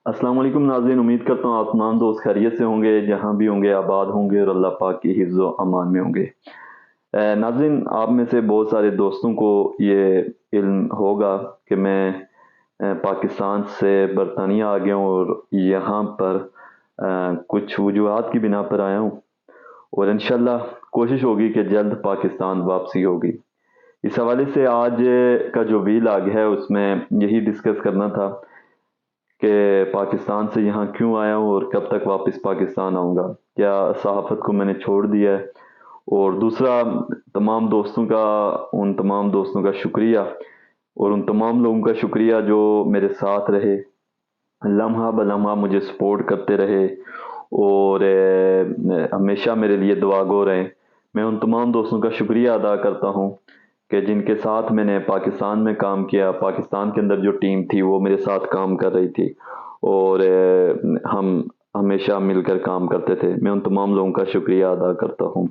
अस्सलाम वालेकुम नाज़रीन, उम्मीद करता हूँ आप तमाम दोस्त खैरियत से होंगे, जहाँ भी होंगे आबाद होंगे और अल्लाह पाक की हिफ्ज़ व अमान में होंगे। नाज़रीन, आप में से बहुत सारे दोस्तों को ये इल्म होगा कि मैं पाकिस्तान से बरतानिया आ गया हूँ और यहाँ पर कुछ वजूहात की बिना पर आया हूँ और इंशाल्लाह कोशिश होगी कि जल्द पाकिस्तान वापसी होगी। इस हवाले से आज का जो वीलॉग है उसमें यही डिस्कस करना था कि पाकिस्तान से यहाँ क्यों आया हूँ और कब तक वापस पाकिस्तान आऊँगा। क्या सहाफ़त को मैंने छोड़ दिया है? और दूसरा, उन तमाम दोस्तों का शुक्रिया और उन तमाम लोगों का शुक्रिया जो मेरे साथ रहे, लम्हा ब लम्हा मुझे सपोर्ट करते रहे और हमेशा मेरे लिए दुआ गो रहे। मैं उन तमाम दोस्तों का शुक्रिया अदा करता हूँ कि जिनके साथ मैंने पाकिस्तान में काम किया। पाकिस्तान के अंदर जो टीम थी वो मेरे साथ काम कर रही थी और हम हमेशा मिलकर काम करते थे। मैं उन तमाम लोगों का शुक्रिया अदा करता हूँ।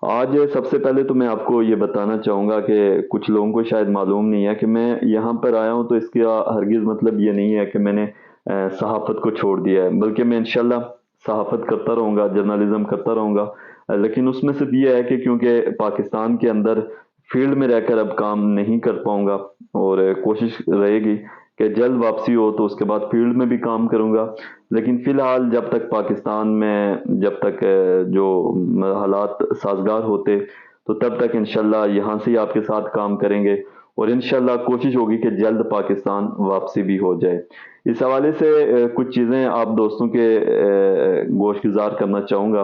आज सबसे पहले तो मैं आपको ये बताना चाहूँगा कि कुछ लोगों को शायद मालूम नहीं है कि मैं यहाँ पर आया हूँ, तो इसका हरगिज़ मतलब ये नहीं है कि मैंने सहाफ़त को छोड़ दिया है, बल्कि मैं इंशाल्लाह सहाफ़त करता रहूँगा, जर्नलिज़्म करता रहूँगा। लेकिन उसमें सिर्फ ये है कि क्योंकि पाकिस्तान के अंदर फील्ड में रहकर अब काम नहीं कर पाऊँगा और कोशिश रहेगी कि जल्द वापसी हो तो उसके बाद फील्ड में भी काम करूँगा। लेकिन फ़िलहाल जब तक पाकिस्तान में जब तक जो हालात साज़गार होते तो तब तक इंशाल्लाह यहाँ से ही आपके साथ काम करेंगे और इंशाल्लाह कोशिश होगी कि जल्द पाकिस्तान वापसी भी हो जाए। इस हवाले से कुछ चीज़ें आप दोस्तों के गोशगुजार करना चाहूँगा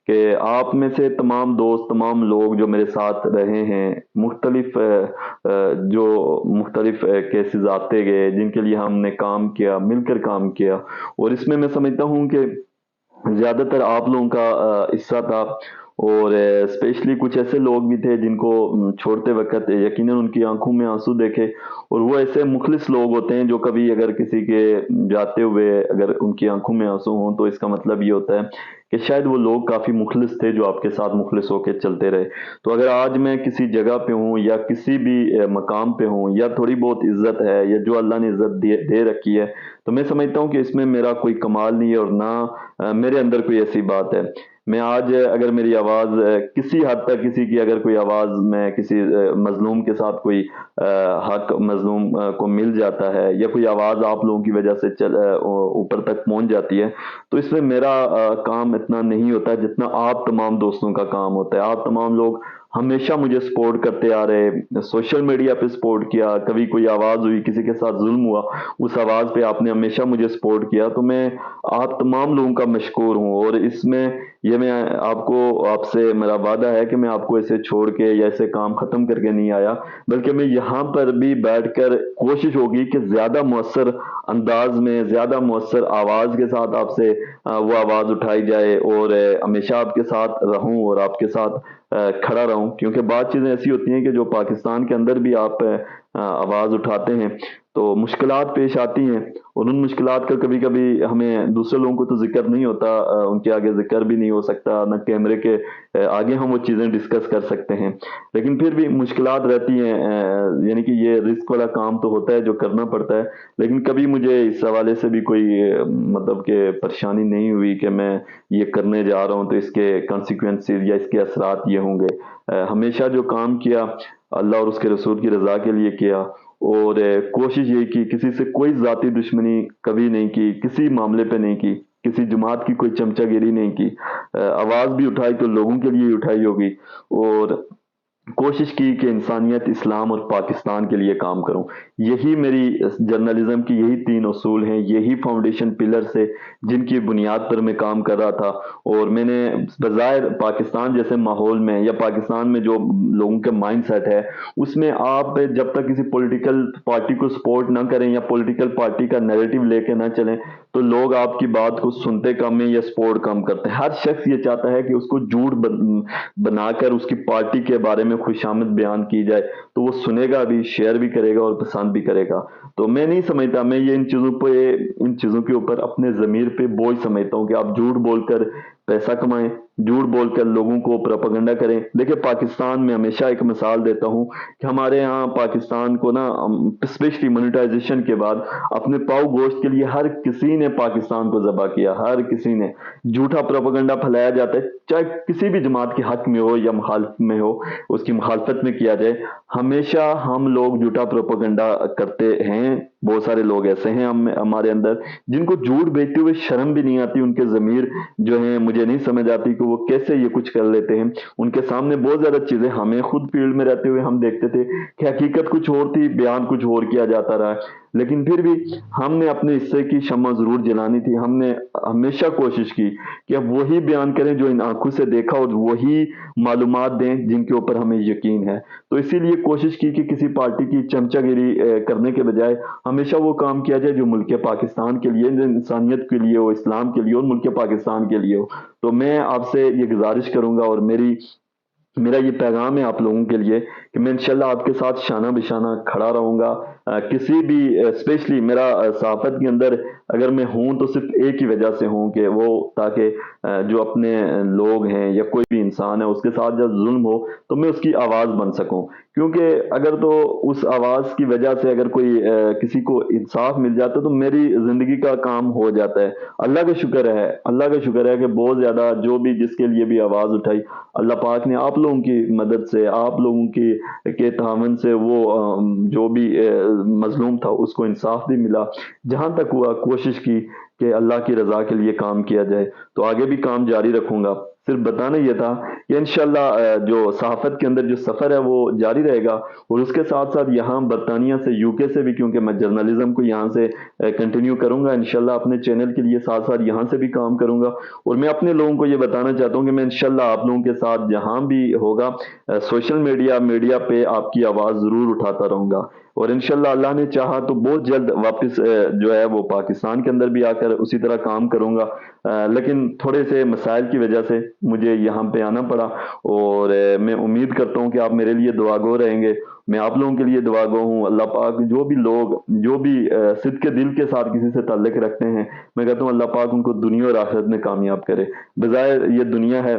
कि आप में से तमाम दोस्त, तमाम लोग जो मेरे साथ रहे हैं, जो मुख्तलिफ केसेस आते गए जिनके लिए हमने काम किया, मिलकर काम किया और इसमें मैं समझता हूँ कि ज़्यादातर आप लोगों का हिस्सा था और स्पेशली कुछ ऐसे लोग भी थे जिनको छोड़ते वक़्त यकीनन उनकी आँखों में आँसू देखे और वो ऐसे मुख़लिस लोग होते हैं जो कभी अगर किसी के जाते हुए अगर उनकी आँखों में आँसू हों तो इसका मतलब ये होता है कि शायद वो लोग काफ़ी मुख़लिस थे जो आपके साथ मुख़लिस होके चलते रहे। तो अगर आज मैं किसी जगह पे हूँ या किसी भी मकाम पे हूँ या थोड़ी बहुत इज़्ज़त है या जो अल्लाह ने इज़्ज़त दे रखी है, तो मैं समझता हूँ कि इसमें मेरा कोई कमाल नहीं है और ना मेरे अंदर कोई ऐसी बात है। मैं आज अगर मेरी आवाज़ किसी हद तक किसी की अगर कोई आवाज़ में किसी मज़लूम के साथ कोई हक मज़लूम को मिल जाता है या कोई आवाज़ आप लोगों की वजह से ऊपर तक पहुँच जाती है, तो इसमें मेरा काम इतना नहीं होता है जितना आप तमाम दोस्तों का काम होता है। आप तमाम लोग हमेशा मुझे सपोर्ट करते आ रहे, सोशल मीडिया पे सपोर्ट किया, कभी कोई आवाज़ हुई, किसी के साथ ज़ुल्म हुआ, उस आवाज़ पे आपने हमेशा मुझे सपोर्ट किया, तो मैं आप तमाम लोगों का मशकूर हूँ और इसमें ये मैं आपको आपसे मेरा वादा है कि मैं आपको ऐसे छोड़ के या ऐसे काम ख़त्म करके नहीं आया, बल्कि मैं यहाँ पर भी बैठकर कोशिश होगी कि ज़्यादा मौसर अंदाज में, ज़्यादा मौसर आवाज़ के साथ आपसे वो आवाज़ उठाई जाए और हमेशा आपके साथ रहूँ और आपके साथ खड़ा रहूँ, क्योंकि बात चीज़ें ऐसी होती हैं कि जो पाकिस्तान के अंदर भी आप आवाज़ उठाते हैं तो मुश्किलात पेश आती हैं और उन मुश्किलात का कभी कभी हमें दूसरे लोगों को तो जिक्र नहीं होता, उनके आगे जिक्र भी नहीं हो सकता, न कैमरे के आगे हम वो चीज़ें डिस्कस कर सकते हैं, लेकिन फिर भी मुश्किलात रहती हैं। यानी कि ये रिस्क वाला काम तो होता है जो करना पड़ता है, लेकिन कभी मुझे इस हवाले से भी कोई मतलब कि परेशानी नहीं हुई कि मैं ये करने जा रहा हूँ तो इसके कॉन्सिक्वेंसेस या इसके असरात ये होंगे। हमेशा जो काम किया अल्लाह और उसके रसूल की रज़ा के लिए किया और कोशिश ये की, किसी से कोई ज़ाती दुश्मनी कभी नहीं की, किसी मामले पे नहीं की, किसी जमात की कोई चमचागिरी नहीं की। आवाज़ भी उठाई तो लोगों के लिए ही उठाई होगी और कोशिश की कि इंसानियत, इस्लाम और पाकिस्तान के लिए काम करूं। यही मेरी जर्नलिज्म की यही 3 उसूल हैं, यही फाउंडेशन पिलर्स है जिनकी बुनियाद पर मैं काम कर रहा था और मैंने बज़ाहिर पाकिस्तान जैसे माहौल में या पाकिस्तान में जो लोगों के माइंड सेट है उसमें आप जब तक किसी पॉलिटिकल पार्टी को सपोर्ट ना करें या पॉलिटिकल पार्टी का नैरेटिव लेके ना चलें तो लोग आपकी बात को सुनते कम है या सपोर्ट कम करते हैं। हर शख्स ये चाहता है कि उसको झूठ बनाकर उसकी पार्टी के बारे में खुशामद बयान की जाए तो वो सुनेगा भी, शेयर भी करेगा और पसंद भी करेगा। तो मैं नहीं समझता, मैं ये इन चीज़ों के ऊपर अपने ज़मीर पे बोझ समझता हूँ कि आप झूठ बोलकर पैसा कमाएं, झूठ बोलकर लोगों को प्रोपेगेंडा करें। देखिए पाकिस्तान में हमेशा एक मिसाल देता हूँ कि हमारे यहाँ पाकिस्तान को ना स्पेशली मोनेटाइजेशन के बाद अपने पाव गोश्त के लिए हर किसी ने पाकिस्तान को ज़बह किया, हर किसी ने। झूठा प्रोपेगेंडा फैलाया जाता है, चाहे किसी भी जमात के हक में हो या मुखालफ में हो, उसकी मुखालफत में किया जाए। हमेशा हम लोग झूठा प्रोपेगेंडा करते हैं। बहुत सारे लोग ऐसे हैं हमारे अंदर जिनको झूठ बेचते हुए शर्म भी नहीं आती, उनके ज़मीर जो है मुझे नहीं समझ आती कि वो कैसे ये कुछ कर लेते हैं। उनके सामने बहुत ज्यादा चीजें, हमें खुद फील्ड में रहते हुए हम देखते थे कि हकीकत कुछ और थी, बयान कुछ और किया जाता रहा है। लेकिन फिर भी हमने अपने हिस्से की शम्मा जरूर जलानी थी। हमने हमेशा कोशिश की कि अब वही बयान करें जो इन आंखों से देखा और वही मालूमात दें जिनके ऊपर हमें यकीन है। तो इसीलिए कोशिश की कि किसी पार्टी की चमचागिरी करने के बजाय हमेशा वो काम किया जाए जो मुल्क पाकिस्तान के लिए, जो इंसानियत के लिए हो, इस्लाम के लिए और मुल्क पाकिस्तान के लिए हो। तो मैं आपसे ये गुजारिश करूंगा और मेरा ये पैगाम है आप लोगों के लिए कि मैं इंशाल्लाह आपके साथ शाना बिशाना खड़ा रहूंगा। किसी भी स्पेशली मेरा सहाफत के अंदर अगर मैं हूं तो सिर्फ एक ही वजह से हूं कि वो ताकि जो अपने लोग हैं या कोई भी इंसान है उसके साथ जब जुल्म हो तो मैं उसकी आवाज़ बन सकूं। क्योंकि अगर तो उस आवाज़ की वजह से अगर कोई किसी को इंसाफ मिल जाता तो मेरी ज़िंदगी का काम हो जाता है। अल्लाह का शुक्र है, अल्लाह का शुक्र है कि बहुत ज़्यादा जो भी जिसके लिए भी आवाज़ उठाई, अल्लाह पाक ने आप लोगों की मदद से, आप लोगों की के तावन से वो जो भी मजलूम था उसको इंसाफ भी मिला। जहां तक हुआ कोशिश की कि अल्लाह की रजा के लिए काम किया जाए, तो आगे भी काम जारी रखूंगा। सिर्फ बताना यह था कि इंशाल्लाह जो सहाफत के अंदर जो सफ़र है वो जारी रहेगा। और उसके साथ साथ यहाँ बरतानिया से, यूके से भी, क्योंकि मैं जर्नलिज्म को यहाँ से कंटिन्यू करूंगा इंशाल्लाह अपने चैनल के लिए, साथ साथ यहाँ से भी काम करूंगा। और मैं अपने लोगों को ये बताना चाहता हूँ कि मैं इंशाल्लाह आप लोगों के साथ जहाँ भी होगा सोशल मीडिया पे आपकी आवाज़ ज़रूर उठाता रहूंगा। और इंशाल्लाह अल्लाह ने चाहा तो बहुत जल्द वापस जो है वो पाकिस्तान के अंदर भी आकर उसी तरह काम करूंगा। लेकिन थोड़े से मसाइल की वजह से मुझे यहाँ पे आना पड़ा। और मैं उम्मीद करता हूँ कि आप मेरे लिए दुआगो रहेंगे, मैं आप लोगों के लिए दुआगो हूँ। अल्लाह पाक जो भी लोग जो भी सिद्ध के दिल के साथ किसी से ताल्लुक़ रखते हैं, मैं कहता हूँ अल्लाह पाक उनको दुनिया और आखिरत में कामयाब करे। बज़ाहिर ये दुनिया है,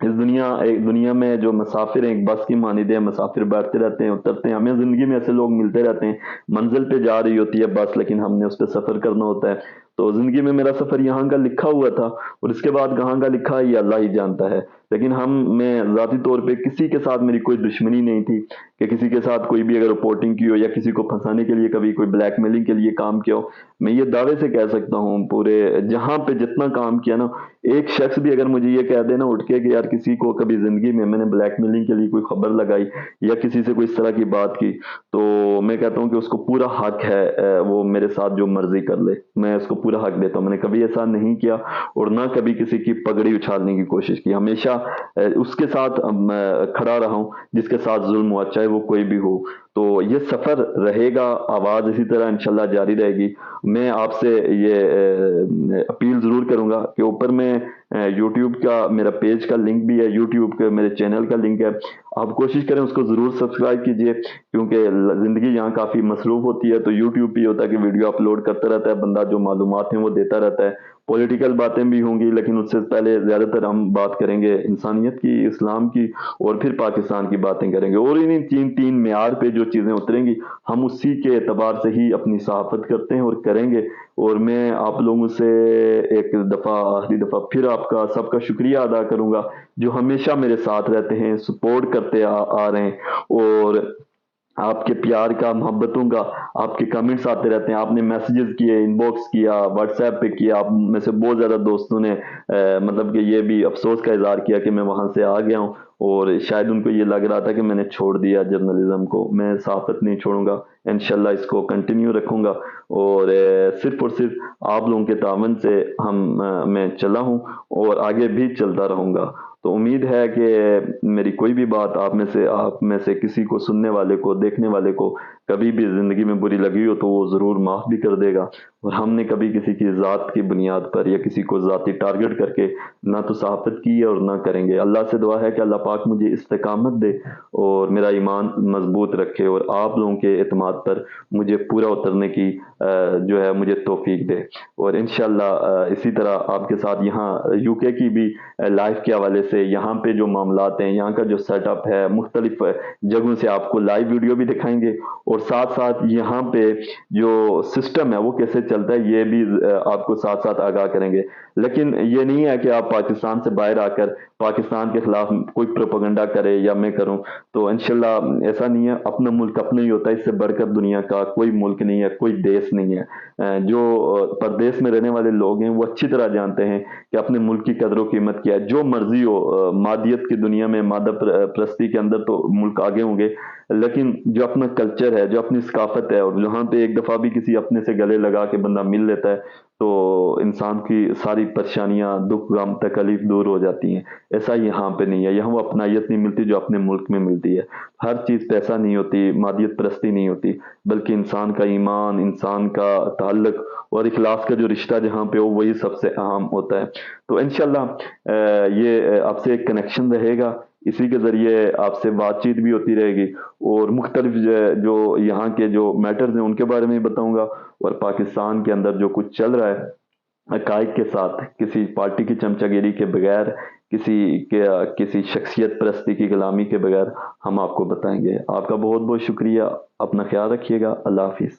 इस दुनिया में जो मुसाफिर हैं एक बस की मानिंद है, मुसाफिर बैठते रहते हैं उतरते हैं। हमें जिंदगी में ऐसे लोग मिलते रहते हैं, मंजिल पे जा रही होती है बस लेकिन हमने उस पर सफर करना होता है। तो जिंदगी में मेरा सफर यहाँ का लिखा हुआ था और इसके बाद कहाँ का लिखा है ये अल्लाह ही जानता है। लेकिन मैं ज़ाती तौर पे किसी के साथ मेरी कोई दुश्मनी नहीं थी कि किसी के साथ कोई भी अगर रिपोर्टिंग की हो या किसी को फंसाने के लिए कभी कोई ब्लैकमेलिंग के लिए काम किया हो। मैं ये दावे से कह सकता हूँ पूरे जहाँ पे जितना काम किया ना, एक शख्स भी अगर मुझे ये कह देना उठ के कि यार किसी को कभी जिंदगी में मैंने ब्लैकमेलिंग के लिए कोई खबर लगाई या किसी से कोई इस तरह की बात की, तो मैं कहता हूँ कि उसको पूरा हक है वो मेरे साथ जो मर्जी कर ले, मैं उसको पूरा हक देता हूँ। मैंने कभी ऐसा नहीं किया और ना कभी किसी की पगड़ी उछालने की कोशिश की। हमेशा उसके साथ खड़ा रहा हूँ जिसके साथ जुल्म हुआ, चाहे वो कोई भी हो। तो ये सफर रहेगा, आवाज इसी तरह इंशाल्लाह जारी रहेगी। मैं आपसे ये अपील जरूर करूंगा कि ऊपर में यूट्यूब का मेरा पेज का लिंक भी है, यूट्यूब के मेरे चैनल का लिंक है, आप कोशिश करें उसको जरूर सब्सक्राइब कीजिए। क्योंकि जिंदगी यहाँ काफी मसरूफ होती है, तो यूट्यूब पे होता है कि वीडियो अपलोड करता रहता है बंदा, जो मालूमात हैं वो देता रहता है। पॉलिटिकल बातें भी होंगी लेकिन उससे पहले ज्यादातर हम बात करेंगे इंसानियत की, इस्लाम की और फिर पाकिस्तान की बातें करेंगे। और इन्हीं तीन मेयार पे जो चीजें उतरेंगी हम उसी के एतबार से ही अपनी सहाफत करते हैं और करेंगे। और मैं आप लोगों से एक दफा आखिरी दफा फिर आपका सबका शुक्रिया अदा करूंगा जो हमेशा मेरे साथ रहते हैं, सपोर्ट करते आ रहे हैं। और आपके प्यार का, मोहब्बतों का, आपके कमेंट्स आते रहते हैं। आपने मैसेजेस किए, इनबॉक्स किया, व्हाट्सएप पे किया। आप में से बहुत ज़्यादा दोस्तों ने मतलब कि ये भी अफसोस का इजहार किया कि मैं वहाँ से आ गया हूँ और शायद उनको ये लग रहा था कि मैंने छोड़ दिया जर्नलिज्म को। मैं सहाफत नहीं छोड़ूंगा, इंशाल्लाह इसको कंटिन्यू रखूंगा। और सिर्फ और सिर्फ आप लोगों के तावन से मैं चला हूँ और आगे भी चलता रहूंगा। तो उम्मीद है कि मेरी कोई भी बात आप में से किसी को, सुनने वाले को, देखने वाले को کبھی بھی زندگی میں بری لگی ہو تو وہ ضرور معاف بھی کر دے گا، اور ہم نے کبھی کسی کی ذات کی بنیاد پر یا کسی کو ذاتی ٹارگٹ کر کے نہ تو صحافت کی ہے اور نہ کریں گے۔ اللہ سے دعا ہے کہ اللہ پاک مجھے استقامت دے اور میرا ایمان مضبوط رکھے، اور آپ لوگوں کے اعتماد پر مجھے پورا اترنے کی جو ہے مجھے توفیق دے، اور انشاءاللہ اسی طرح آپ کے ساتھ یہاں یو کے کی بھی لائف کے حوالے سے یہاں پہ جو معاملات ہیں، یہاں کا جو سیٹ اپ ہے، مختلف جگہوں سے آپ کو لائیو ویڈیو بھی دکھائیں گے، اور ساتھ ساتھ یہاں پہ جو سسٹم ہے وہ کیسے چلتا ہے یہ بھی آپ کو ساتھ ساتھ آگاہ کریں گے۔ لیکن یہ نہیں ہے کہ آپ پاکستان سے باہر آ کر پاکستان کے خلاف کوئی پروپیگنڈا کرے یا میں کروں، تو انشاءاللہ ایسا نہیں ہے۔ اپنا ملک اپنا ہی ہوتا ہے، اس سے بڑھ کر دنیا کا کوئی ملک نہیں ہے، کوئی دیش نہیں ہے۔ جو پردیس میں رہنے والے لوگ ہیں وہ اچھی طرح جانتے ہیں کہ اپنے ملک کی قدر و قیمت کیا ہے، جو مرضی ہو مادیت کی دنیا میں، مادہ پرستی کے اندر تو ملک آگے ہوں گے، لیکن جو اپنا کلچر ہے، جو اپنی ثقافت ہے، اور جہاں پہ ایک دفعہ بھی کسی اپنے سے گلے لگا کے بندہ مل لیتا ہے تو انسان کی ساری پریشانیاں، دکھ غم تکلیف دور ہو جاتی ہیں۔ ایسا یہاں پہ نہیں ہے، یہاں وہ اپنائیت نہیں ملتی جو اپنے ملک میں ملتی ہے۔ ہر چیز پیسہ نہیں ہوتی، مادیت پرستی نہیں ہوتی، بلکہ انسان کا ایمان، انسان کا تعلق اور اخلاص کا جو رشتہ جہاں پہ ہو وہی سب سے اہم ہوتا ہے۔ تو انشاءاللہ یہ آپ سے ایک کنیکشن رہے گا، اسی کے ذریعے آپ سے بات چیت بھی ہوتی رہے گی، اور مختلف جو یہاں کے جو میٹرز ہیں ان کے بارے میں بتاؤں گا، اور پاکستان کے اندر جو کچھ چل رہا ہے حقائق کے ساتھ، کسی پارٹی کی چمچہ گیری کے بغیر، کسی شخصیت پرستی کی غلامی کے بغیر ہم آپ کو بتائیں گے۔ آپ کا بہت بہت شکریہ، اپنا خیال رکھیے گا، اللہ حافظ۔